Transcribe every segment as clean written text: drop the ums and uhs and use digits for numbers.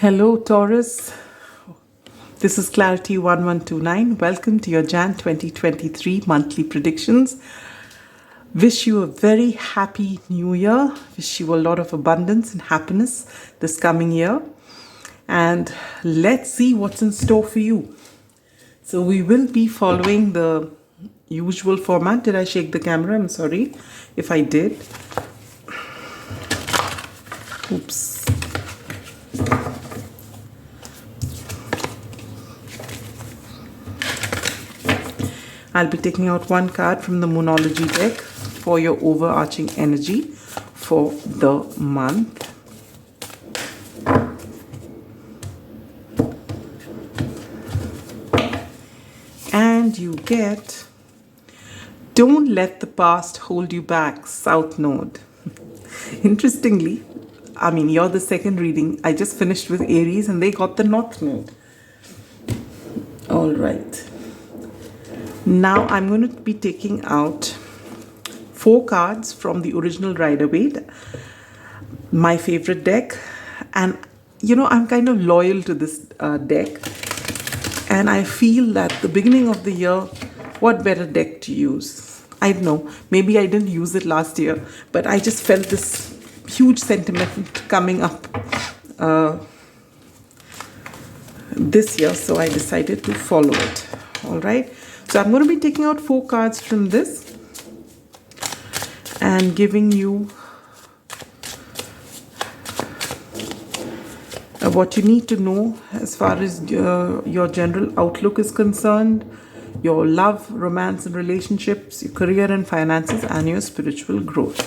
Hello, Taurus. This is Clarity 1129. Welcome to your Jan 2023 monthly predictions. Wish you a very happy new year. Wish you a lot of abundance and happiness this coming year. And let's see what's in store for you. So we will be following the usual format. Did I shake the camera? I'm sorry if I did. Oops. I'll be taking out one card from the Moonology deck for your overarching energy for the month. And you get, don't let the past hold you back, South Node. Interestingly, you're the second reading. I just finished with Aries and they got the North Node. All right. Now I'm going to be taking out 4 cards from the original Rider-Waite, my favorite deck. And I'm kind of loyal to this deck. And I feel that the beginning of the year, what better deck to use? I don't know, maybe I didn't use it last year, but I just felt this huge sentiment coming up this year. So I decided to follow it. All right. So I'm going to be taking out 4 cards from this and giving you what you need to know as far as your general outlook is concerned, your love, romance and relationships, your career and finances, and your spiritual growth.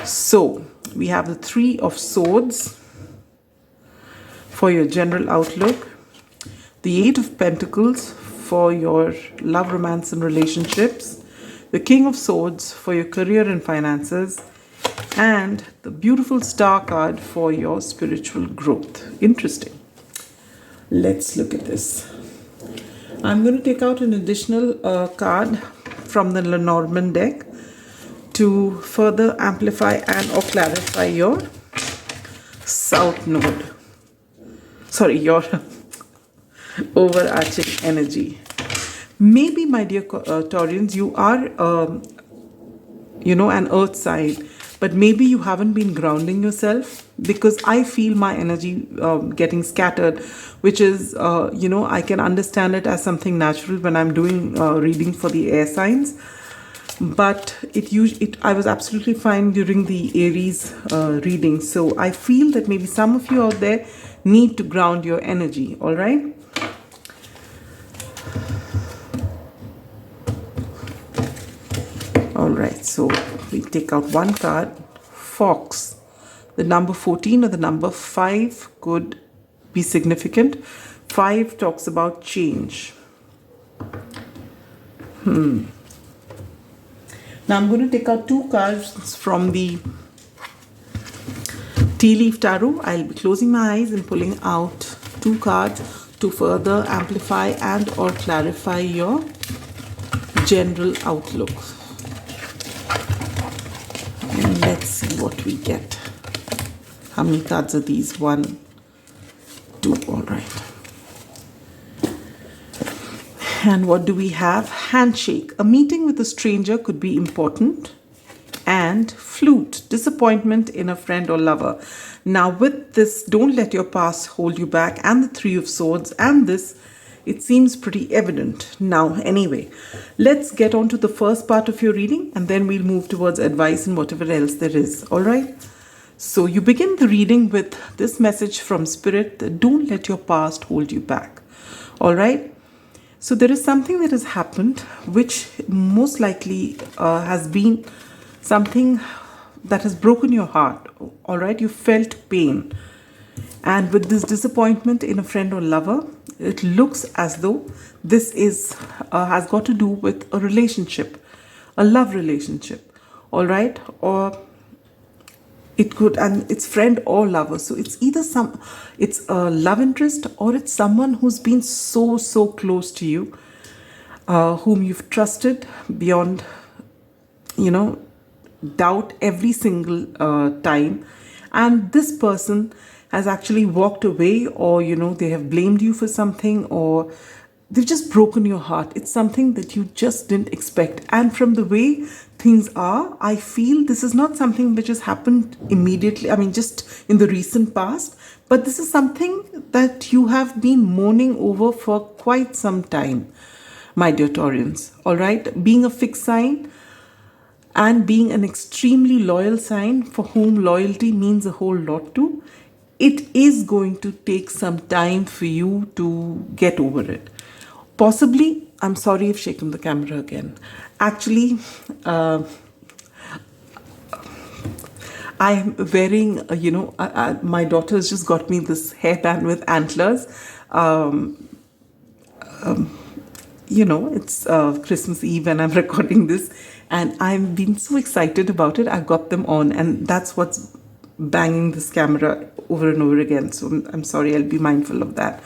So we have the 3 of Swords for your general outlook, the 8 of Pentacles for your love, romance and relationships, the King of Swords for your career and finances, and the beautiful Star card for your spiritual growth. Interesting. Let's look at this. I'm going to take out an additional card from the Lenormand deck to further amplify and or clarify your South Node. Sorry, your overarching energy. Maybe, my dear Taurians, you are an earth sign, but maybe you haven't been grounding yourself, because I feel my energy getting scattered, which is I can understand it as something natural when I'm doing reading for the air signs, but I was absolutely fine during the Aries reading. So I feel that maybe some of you out there need to ground your energy. All right. Alright, so we take out one card, Fox. The number 14 or the number 5 could be significant. 5 talks about change. Now I'm going to take out 2 cards from the Tea Leaf Tarot. I'll be closing my eyes and pulling out 2 cards to further amplify and or clarify your general outlook. And let's see what we get. How many cards are these? 1, 2. All right. And what do we have? Handshake. A meeting with a stranger could be important. And flute. Disappointment in a friend or lover. Now with this, don't let your past hold you back, and the 3 of Swords and this, it seems pretty evident. Now, anyway, let's get on to the first part of your reading, and then we'll move towards advice and whatever else there is. All right. So you begin the reading with this message from Spirit that don't let your past hold you back. All right. So there is something that has happened, which most likely has been something that has broken your heart. All right. You felt pain. And with this disappointment in a friend or lover, it looks as though this has got to do with a relationship, a love relationship, all right? Or it could, and it's friend or lover. So it's either it's a love interest, or it's someone who's been so close to you, whom you've trusted beyond, doubt every single time. and this person has actually walked away, or they have blamed you for something, or they've just broken your heart. It's something that you just didn't expect. And from the way things are, I feel this is not something which has happened immediately, just in the recent past, but this is something that you have been mourning over for quite some time, my dear Taurians. All right, being a fixed sign and being an extremely loyal sign for whom loyalty means a whole lot to, it is going to take some time for you to get over it. Possibly, I'm sorry I've shaken the camera again. Actually, I am wearing, my daughter has just got me this hairband with antlers. It's Christmas Eve and I'm recording this, and I've been so excited about it. I got them on, and that's what's banging this camera over and over again. So I'm sorry, I'll be mindful of that.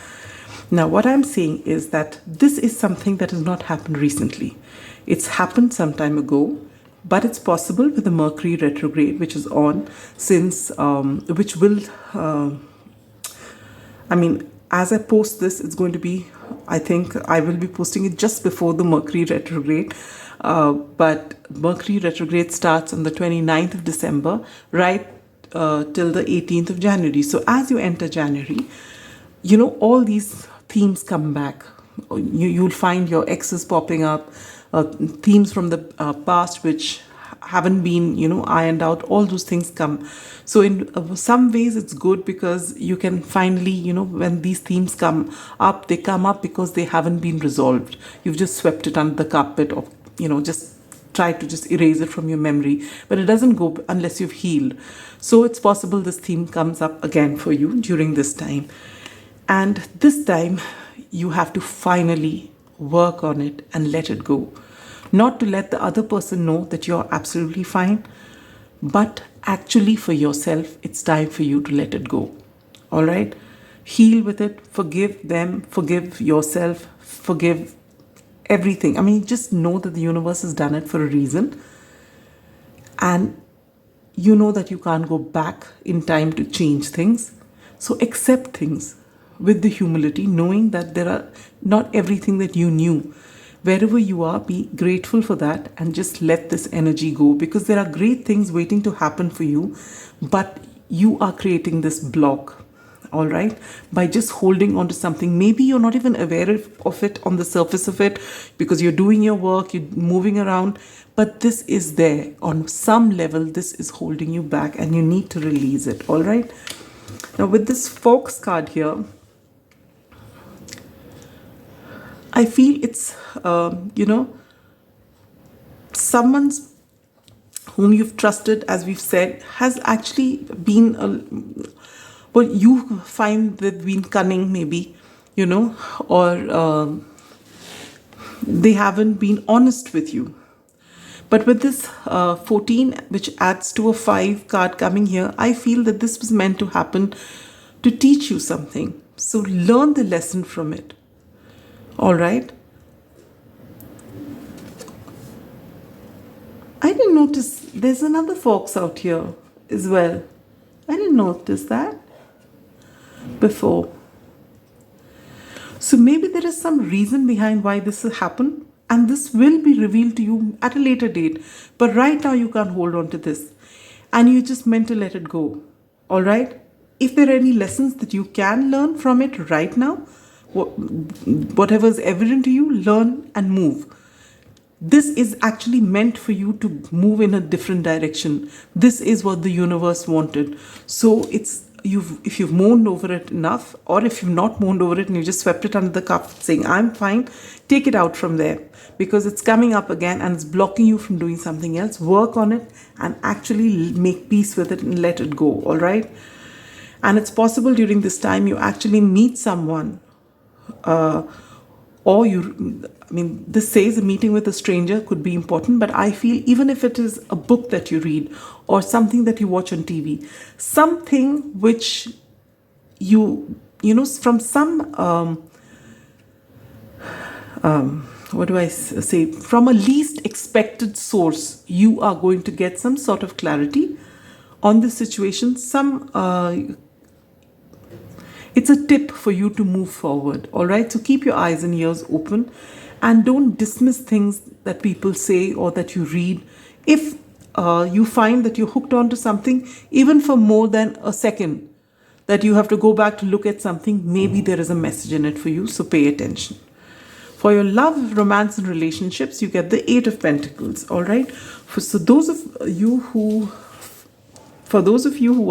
Now, what I'm saying is that this is something that has not happened recently. It's happened some time ago, but it's possible with the Mercury Retrograde, which is on since, which will, as I post this, it's going to be, I think I will be posting it just before the Mercury Retrograde. But Mercury Retrograde starts on the 29th of December, right till the 18th of January. So as you enter January, all these themes come back. You'll find your exes popping up, themes from the past which haven't been, ironed out. All those things come. So in some ways it's good, because you can finally, when these themes come up, they come up because they haven't been resolved. You've just swept it under the carpet, or, just try to just erase it from your memory. But it doesn't go unless you've healed. So it's possible this theme comes up again for you during this time. And this time, you have to finally work on it and let it go. Not to let the other person know that you're absolutely fine, but actually for yourself, it's time for you to let it go. All right? Heal with it, forgive them, forgive yourself, forgive everything. Just know that the universe has done it for a reason. And you know that you can't go back in time to change things. So accept things with the humility, knowing that there are not everything that you knew. Wherever you are, be grateful for that and just let this energy go, because there are great things waiting to happen for you, but you are creating this block, all right, by just holding on to something. Maybe you're not even aware of it on the surface of it, because you're doing your work, you're moving around, but this is there. On some level, this is holding you back and you need to release it, all right? Now, with this Fox card here, I feel it's, someone's whom you've trusted, as we've said, has actually been, you find they've been cunning maybe, or they haven't been honest with you. But with this 14, which adds to a 5 card coming here, I feel that this was meant to happen to teach you something. So learn the lesson from it. All right. I didn't notice there's another fox out here as well. I didn't notice that before. So maybe there is some reason behind why this will happen, and this will be revealed to you at a later date. But right now you can't hold on to this, and you just meant to let it go. All right. If there are any lessons that you can learn from it right now, whatever is evident to you, learn and move. This is actually meant for you to move in a different direction. This is what the universe wanted. So if you've moaned over it enough, or if you've not moaned over it and you just swept it under the carpet saying, I'm fine, take it out from there, because it's coming up again and it's blocking you from doing something else. Work on it and actually make peace with it and let it go. All right. And it's possible during this time you actually meet someone, this says a meeting with a stranger could be important, but I feel even if it is a book that you read or something that you watch on TV, something which from some, from a least expected source, you are going to get some sort of clarity on this situation. It's a tip for you to move forward, all right? So keep your eyes and ears open and don't dismiss things that people say or that you read. If you find that you're hooked onto something, even for more than a second, that you have to go back to look at something, maybe there is a message in it for you, so pay attention. For your love, romance, and relationships, you get the Eight of Pentacles, all right? For those of you who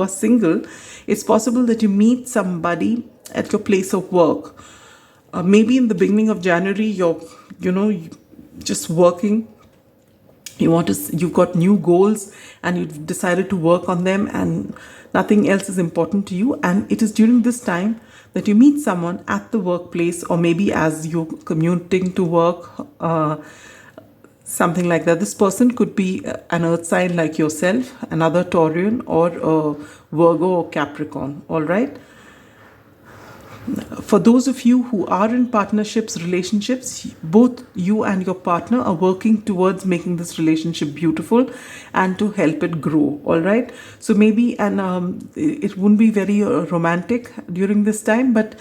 are single, it's possible that you meet somebody at your place of work. Maybe in the beginning of January, you're just working. You've got new goals and you've decided to work on them, and nothing else is important to you. And it is during this time that you meet someone at the workplace, or maybe as you're commuting to work, something like that. This person could be an earth sign like yourself, another Taurian, or a Virgo or Capricorn, all right? For those of you who are in partnerships, relationships, both you and your partner are working towards making this relationship beautiful and to help it grow, all right? So maybe, it wouldn't be very romantic during this time, but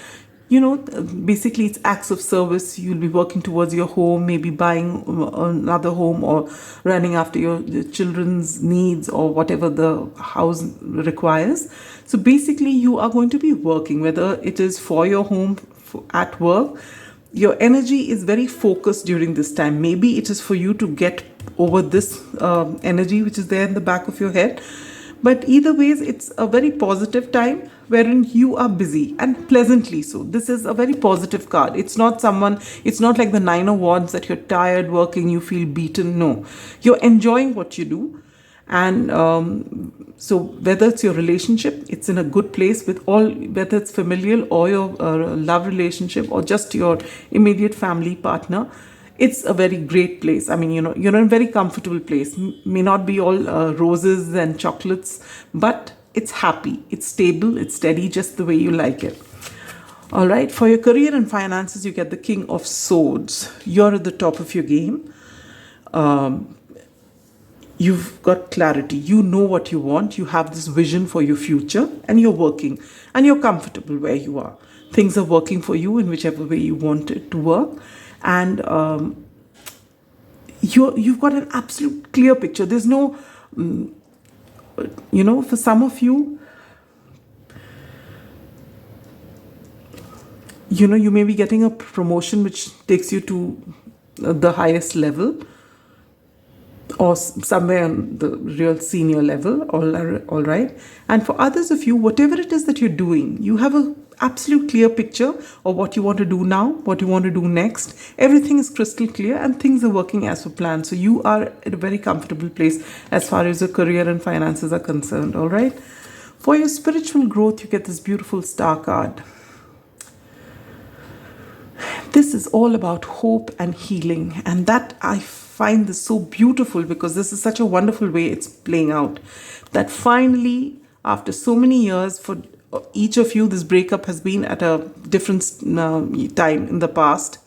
basically it's acts of service. You'll be working towards your home, maybe buying another home, or running after your children's needs, or whatever the house requires. So basically you are going to be working, whether it is for your home, at work. Your energy is very focused during this time. Maybe it is for you to get over this energy which is there in the back of your head. But either ways, it's a very positive time wherein you are busy, and pleasantly so. This is a very positive card. It's not like the Nine of Wands that you're tired working, you feel beaten. No, you're enjoying what you do. And so whether it's your relationship, it's in a good place with whether it's familial or your love relationship, or just your immediate family partner, it's a very great place. I mean, you're in a very comfortable place. May not be all roses and chocolates, but it's happy, it's stable, it's steady, just the way you like it. All right, for your career and finances, you get the King of Swords. You're at the top of your game. You've got clarity. You know what you want. You have this vision for your future, and you're working, and you're comfortable where you are. Things are working for you in whichever way you want it to work. And you've got an absolute clear picture. There's no, for some of you, you may be getting a promotion which takes you to the highest level, or somewhere on the real senior level, all right? And for others of you, whatever it is that you're doing, you have a absolute clear picture of what you want to do now, what you want to do next. Everything is crystal clear and things are working as per plan. So you are at a very comfortable place as far as your career and finances are concerned, all right? For your spiritual growth, you get this beautiful star card. This is all about hope and healing, and that I find this so beautiful, because this is such a wonderful way it's playing out, that finally, after so many years, for each of you, this breakup has been at a different time in the past,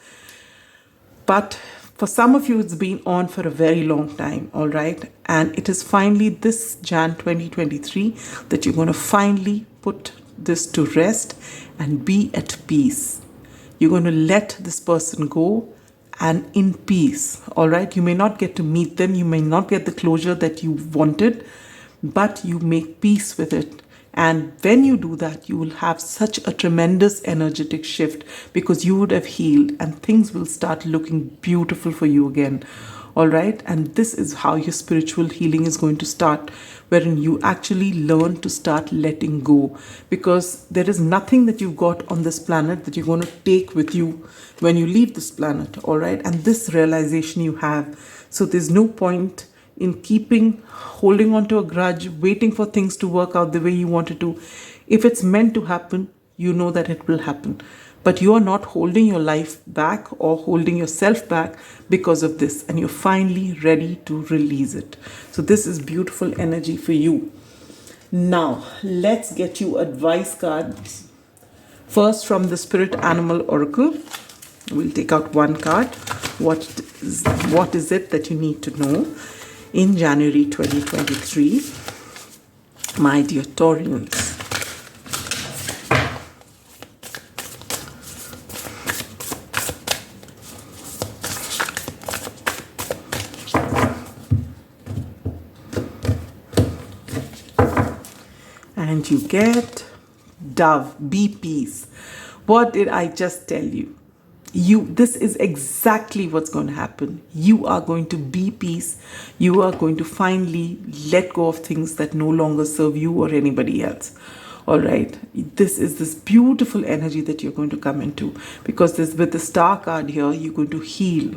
but for some of you, it's been on for a very long time, all right? And it is finally this Jan 2023 that you're going to finally put this to rest and be at peace. You're going to let this person go and in peace, all right? You may not get to meet them. You may not get the closure that you wanted, but you make peace with it. And when you do that, you will have such a tremendous energetic shift, because you would have healed and things will start looking beautiful for you again. All right. And this is how your spiritual healing is going to start, wherein you actually learn to start letting go, because there is nothing that you've got on this planet that you're going to take with you when you leave this planet. All right. And this realization you have. So there's no point in holding on to a grudge, waiting for things to work out the way you want it to. If it's meant to happen, you know that it will happen. But you are not holding your life back or holding yourself back because of this. And you're finally ready to release it. So this is beautiful energy for you. Now, let's get you advice cards. First, from the Spirit Animal Oracle. We'll take out one card. What is it that you need to know in January 2023? My dear Taurians. And you get Dove, be peace. What did I just tell you? This is exactly what's going to happen. You are going to be peace. You are going to finally let go of things that no longer serve you or anybody else. All right. This is this beautiful energy that you're going to come into, because with the star card here, you're going to heal.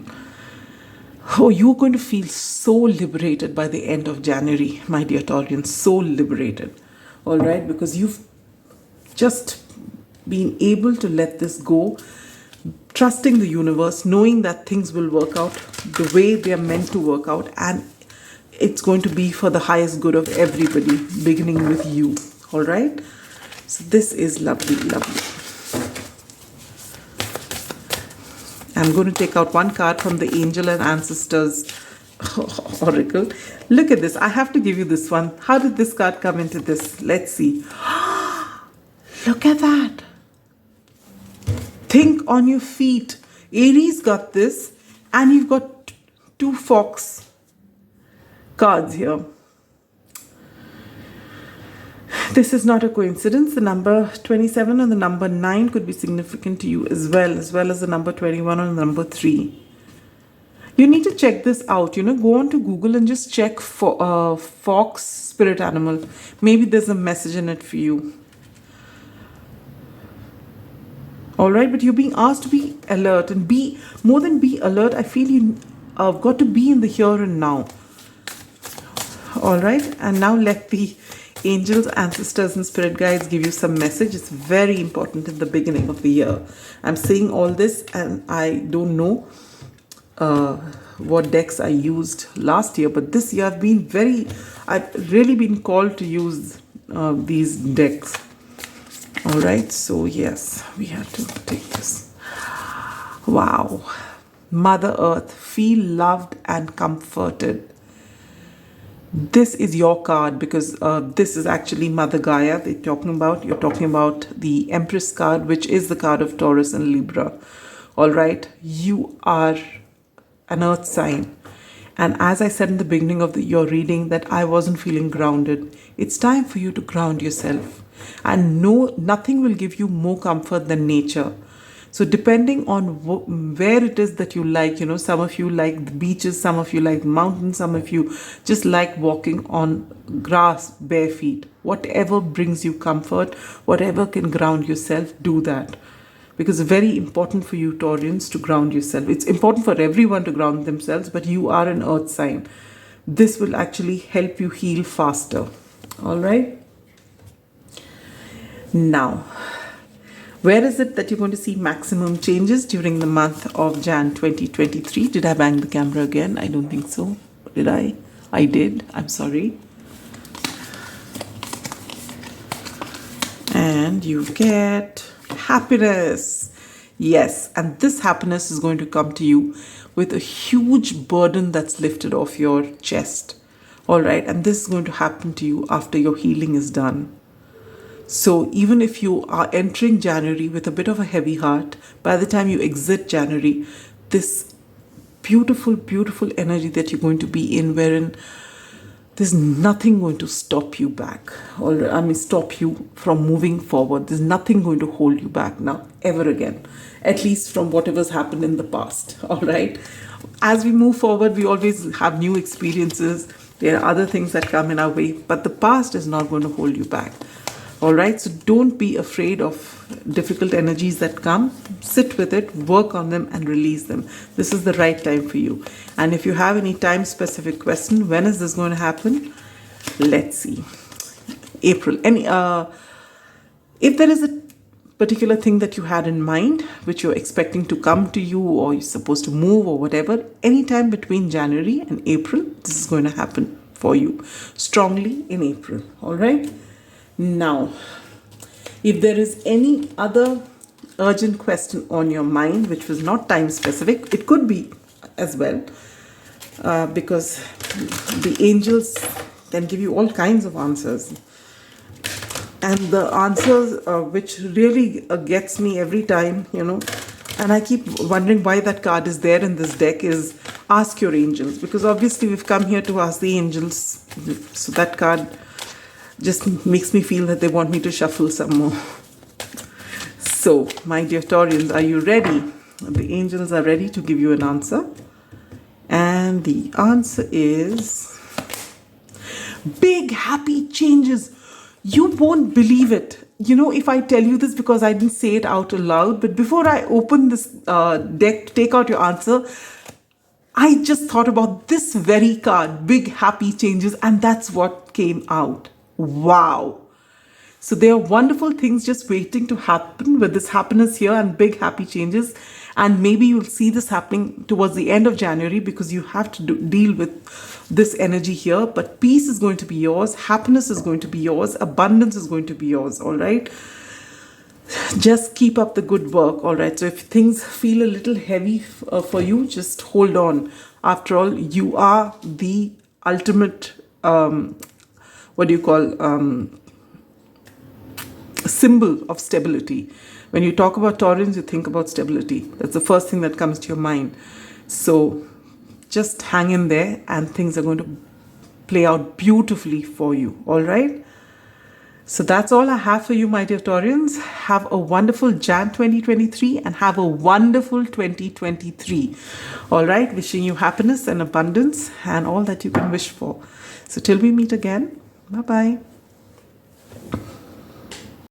Oh, you're going to feel so liberated by the end of January, my dear Taurians. So liberated. All right. Because you've just been able to let this go, trusting the universe, knowing that things will work out the way they are meant to work out, and it's going to be for the highest good of everybody, beginning with you. All right. So this is lovely, lovely. I'm going to take out one card from the Angel and Ancestors Oracle. Look at this. I have to give you this one. How did this card come into this? Let's see. Look at that. Think on your feet. Aries got this, and you've got two fox cards here. This is not a coincidence. The number 27 and the number 9 could be significant to you as well as the number 21 and the number 3. You need to check this out. Go on to Google and just check for fox spirit animal. Maybe there's a message in it for you. All right, but you're being asked to be alert, and more than be alert, I feel you've got to be in the here and now. All right, and now let the angels, ancestors, and spirit guides give you some message. It's very important in the beginning of the year. I'm saying all this, and I don't know what decks I used last year, but this year I've really been called to use these decks. All right, so yes, we have to take this. Wow. Mother Earth, feel loved and comforted. This is your card, because this is actually Mother Gaia you're talking about the Empress card, which is the card of Taurus and Libra. All right, you are an earth sign. And as I said in the beginning of your reading that I wasn't feeling grounded, it's time for you to ground yourself. And nothing will give you more comfort than nature. So depending on where it is that you like, some of you like the beaches, some of you like mountains, some of you just like walking on grass, bare feet. Whatever brings you comfort, whatever can ground yourself, do that. Because it's very important for you, Taurians, to ground yourself. It's important for everyone to ground themselves, but you are an earth sign. This will actually help you heal faster. All right? Now, where is it that you're going to see maximum changes during the month of Jan 2023? Did I bang the camera again? I don't think so. Did I? I did. I'm sorry. And you get happiness. Yes, and this happiness is going to come to you with a huge burden that's lifted off your chest. All right, and this is going to happen to you after your healing is done. So even if you are entering January with a bit of a heavy heart, by the time you exit January, this beautiful, beautiful energy that you're going to be in, wherein there's nothing going to stop you back, or stop you from moving forward. There's nothing going to hold you back now, ever again, at least from whatever's happened in the past. All right. As we move forward, we always have new experiences. There are other things that come in our way, but the past is not going to hold you back. All right, so don't be afraid of difficult energies that come. Sit with it, work on them, and release them. This is the right time for you. And if you have any time-specific question, when is this going to happen? Let's see. April. If there is a particular thing that you had in mind, which you're expecting to come to you, or you're supposed to move, or whatever, anytime between January and April, this is going to happen for you strongly in April. All right. Now, if there is any other urgent question on your mind, which was not time specific, it could be as well, because the angels can give you all kinds of answers. And the answer which really gets me every time, and I keep wondering why that card is there in this deck, is ask your angels. Because obviously we've come here to ask the angels. So that card just makes me feel that they want me to shuffle some more. So, my dear Taurians, are you ready? The angels are ready to give you an answer. And the answer is big happy changes. You won't believe it. If I tell you this, because I didn't say it out loud, but before I open this deck to take out your answer, I just thought about this very card, big happy changes, and that's what came out. Wow. So there are wonderful things just waiting to happen with this happiness here and big happy changes. And maybe you'll see this happening towards the end of January, because you have to deal with this energy here. But peace is going to be yours. Happiness is going to be yours. Abundance is going to be yours. All right. Just keep up the good work. All right. So if things feel a little heavy for you, just hold on. After all, you are the ultimate, symbol of stability. When you talk about Taurans, you think about stability. That's the first thing that comes to your mind. So just hang in there and things are going to play out beautifully for you. All right. So that's all I have for you, my dear Taurians. Have a wonderful Jan 2023 and have a wonderful 2023. All right. Wishing you happiness and abundance and all that you can wish for. So till we meet again. Bye-bye.